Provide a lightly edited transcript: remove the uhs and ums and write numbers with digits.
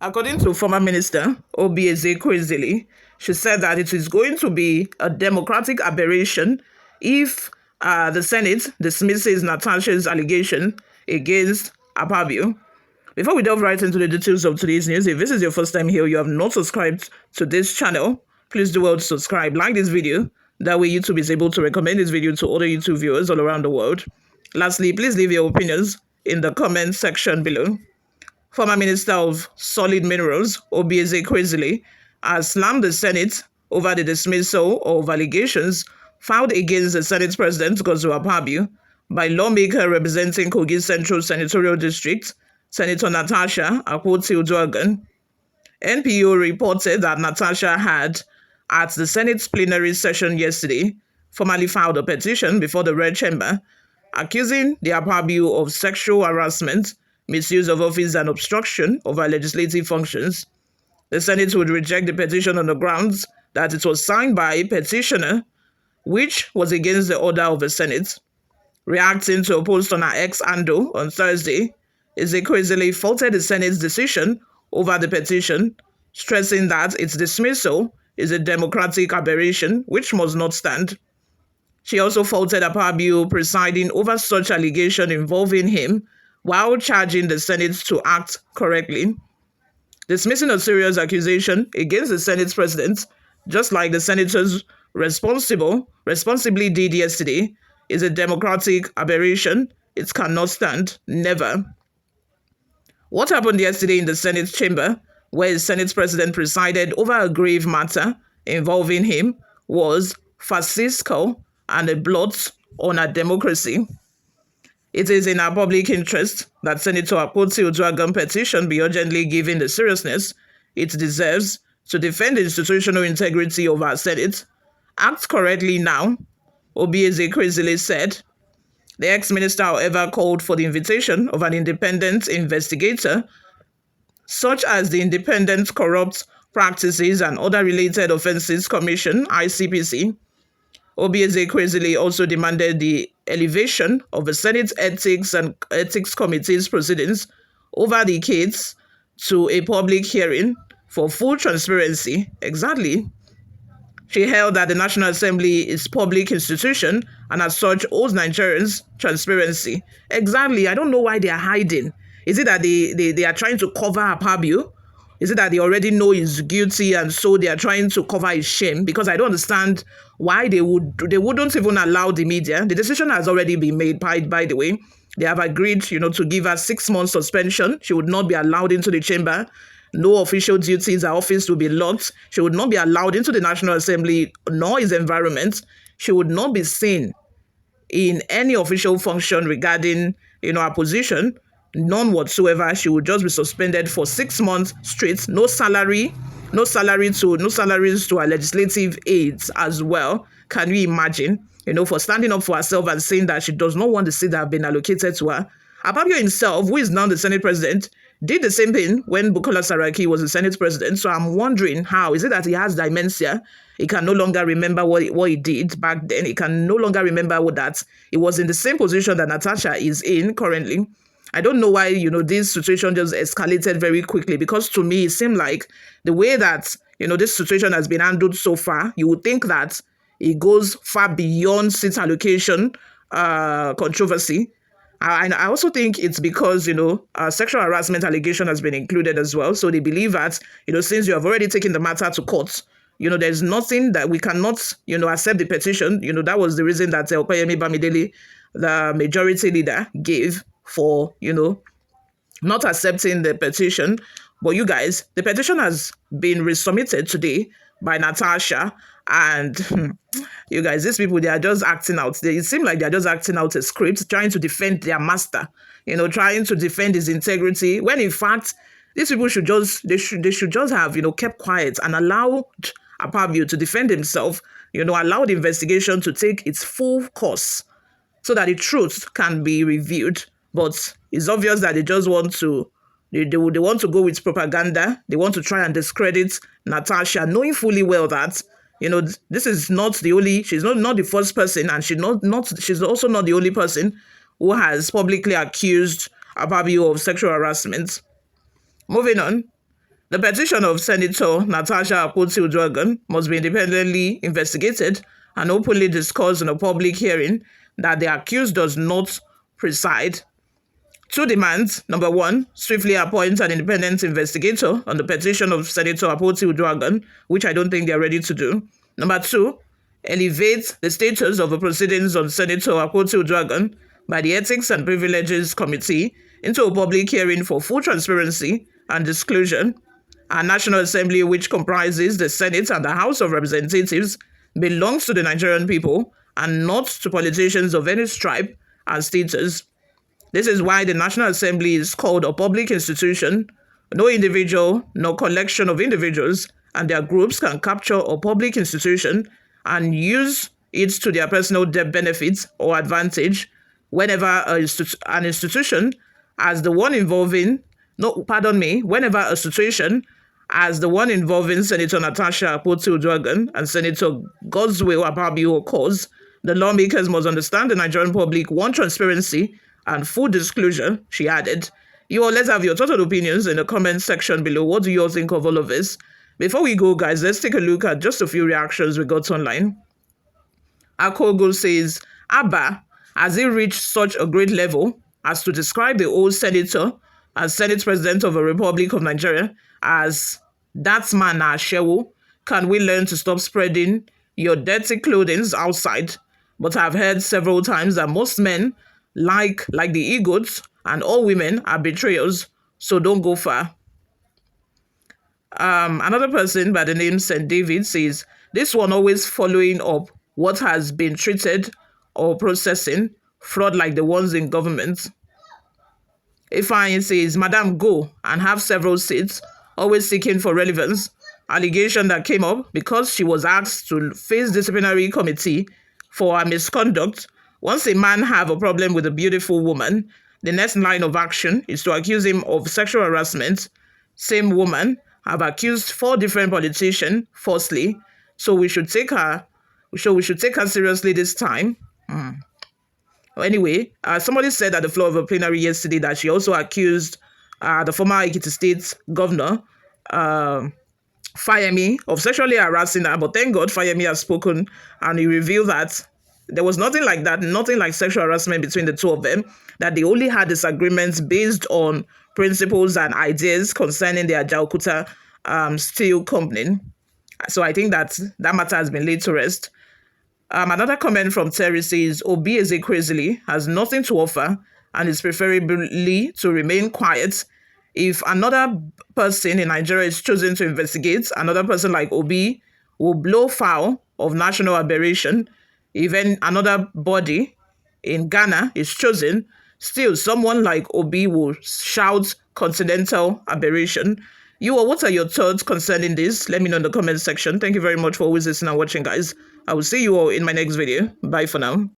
According to former Minister Oby Ezekwesili, she said that it is going to be a democratic aberration if the Senate dismisses Natasha'S allegation against Akpabio. Before we delve right into the details of today's news, if this is your first time here, you have not subscribed to this channel, please do well to subscribe, like this video. That way YouTube is able to recommend this video to other YouTube viewers all around the world. Lastly, please leave your opinions in the comment section below. Former Minister of Solid Minerals, Oby Ezekwesili, has slammed the Senate over the dismissal of allegations filed against the Senate President, Akpabio, by lawmaker representing Kogi Central Senatorial District, Senator Natasha Akpoti-Uduaghan. NPO reported that Natasha had, at the Senate's plenary session yesterday, formally filed a petition before the Red Chamber, accusing the Akpabio of sexual harassment, misuse of office, and obstruction of our legislative functions. The Senate would reject the petition on the grounds that it was signed by a petitioner, which was against the order of the Senate. Reacting to a post on her X handle on Thursday, Ezekwesili faulted the Senate's decision over the petition, stressing that its dismissal is a democratic aberration which must not stand. She also faulted Akpabio presiding over such allegation involving him, while charging the Senate to act correctly. Dismissing a serious accusation against the Senate president, just like the senators responsibly did yesterday, is a democratic aberration. It cannot stand. Never. What happened yesterday in the Senate chamber, where the Senate president presided over a grave matter involving him, was fascistic and a blot on our democracy. It is in our public interest that Senator Akpoti-Uduaghan petition be urgently given the seriousness it deserves to defend the institutional integrity of our Senate. Act correctly now, Oby Ezekwesili said. The ex-minister, however, called for the invitation of an independent investigator, such as the Independent Corrupt Practices and Other Related Offences Commission, ICPC. Oby Ezekwesili also demanded the elevation of the Senate Ethics Committee's proceedings over the case to a public hearing for full transparency. Exactly. She held that the National Assembly is a public institution and as such owes Nigerians transparency. Exactly. I don't know why they are hiding. Is it that they are trying to cover Akpabio? Is it that they already know he's guilty and so they are trying to cover his shame? Because I don't understand why they wouldn't even allow the media. The decision has already been made, by the way. They have agreed, to give her 6 months suspension. She would not be allowed into the chamber. No official duties. Her office will be locked. She would not be allowed into the National Assembly nor its environment. She would not be seen in any official function regarding, her position. None whatsoever. She would just be suspended for 6 months straight. No salaries to her legislative aides as well. Can you imagine? For standing up for herself and saying that she does not want the seat that have been allocated to her. Akpabio himself, who is now the Senate president, did the same thing when Bukola Saraki was the Senate president. So I'm wondering how. Is it that he has dementia? He can no longer remember what he did back then. He can no longer remember that he was in the same position that Natasha is in currently. I don't know why, this situation just escalated very quickly, because to me, it seemed like the way that, this situation has been handled so far, you would think that it goes far beyond seat allocation controversy. And I also think it's because, sexual harassment allegation has been included as well. So they believe that, since you have already taken the matter to court, there's nothing that we cannot, accept the petition. That was the reason that Opeyemi Bamidele, the majority leader, gave for, not accepting the petition. But you guys, the petition has been resubmitted today by Natasha. And you guys, these people, they are just acting out. It seems like they are just acting out a script, trying to defend their master, trying to defend his integrity. When in fact, these people should just have, kept quiet and allowed Akpabio to defend himself, allow the investigation to take its full course so that the truth can be revealed. But it's obvious that they just want to, they want to go with propaganda. They want to try and discredit Natasha, knowing fully well that, this is not the only, she's not the first person, and she's also not the only person who has publicly accused Akpabio of sexual harassment. Moving on, The petition of Senator Natasha Akpoti-Uduaghan must be independently investigated and openly discussed in a public hearing that the accused does not preside. Two demands. Number one, swiftly appoint an independent investigator on the petition of Senator Akpoti-Uduaghan, which I don't think they're ready to do. Number two, elevate the status of the proceedings on Senator Akpoti-Uduaghan by the Ethics and Privileges Committee into a public hearing for full transparency and disclosure. Our National Assembly, which comprises the Senate and the House of Representatives, belongs to the Nigerian people and not to politicians of any stripe and status. This is why the National Assembly is called a public institution. No individual, no collection of individuals and their groups can capture a public institution and use it to their personal benefits or advantage whenever an institution as the one involving, whenever a situation as the one involving Senator Natasha Akpoti-Uduaghan and Senator Godswill Akpabio occurs, the lawmakers must understand the Nigerian public want transparency and full disclosure, she added. You all, let's have your total opinions in the comment section below. What do you all think of all of this? Before we go, guys, let's take a look at just a few reactions we got online. Akogo says, Abba, has he reached such a great level as to describe the old senator as Senate President of the Republic of Nigeria as that man Ashewo? Can we learn to stop spreading your dirty clothing outside? But I've heard several times that most men like the egots and all women are betrayers, so don't go far. Another person by the name St. David says, this one always following up what has been treated or processing fraud like the ones in government. Ifeanyi says, Madam, go and have several seats, always seeking for relevance. Allegation that came up because she was asked to face disciplinary committee for her misconduct. Once a man have a problem with a beautiful woman, the next line of action is to accuse him of sexual harassment. Same woman have accused 4 different politicians falsely, so we should take her seriously this time. Anyway, somebody said at the floor of a plenary yesterday that she also accused the former Ekiti State governor, Fayemi, of sexually harassing her. But thank God Fayemi has spoken and he revealed that there was nothing like that, nothing like sexual harassment between the two of them, that they only had disagreements based on principles and ideas concerning their Jalkuta steel company. So I think that matter has been laid to rest. Another comment from Terry says, Oby Ezekwesili has nothing to offer and is preferably to remain quiet. If another person in Nigeria is chosen to investigate, another person like Oby will blow foul of national aberration. Even another body in Ghana is chosen, still someone like Oby will shout continental aberration. You all, what are your thoughts concerning this? Let me know in the comment section. Thank you very much for always listening and watching, guys. I will see you all in my next video. Bye for now.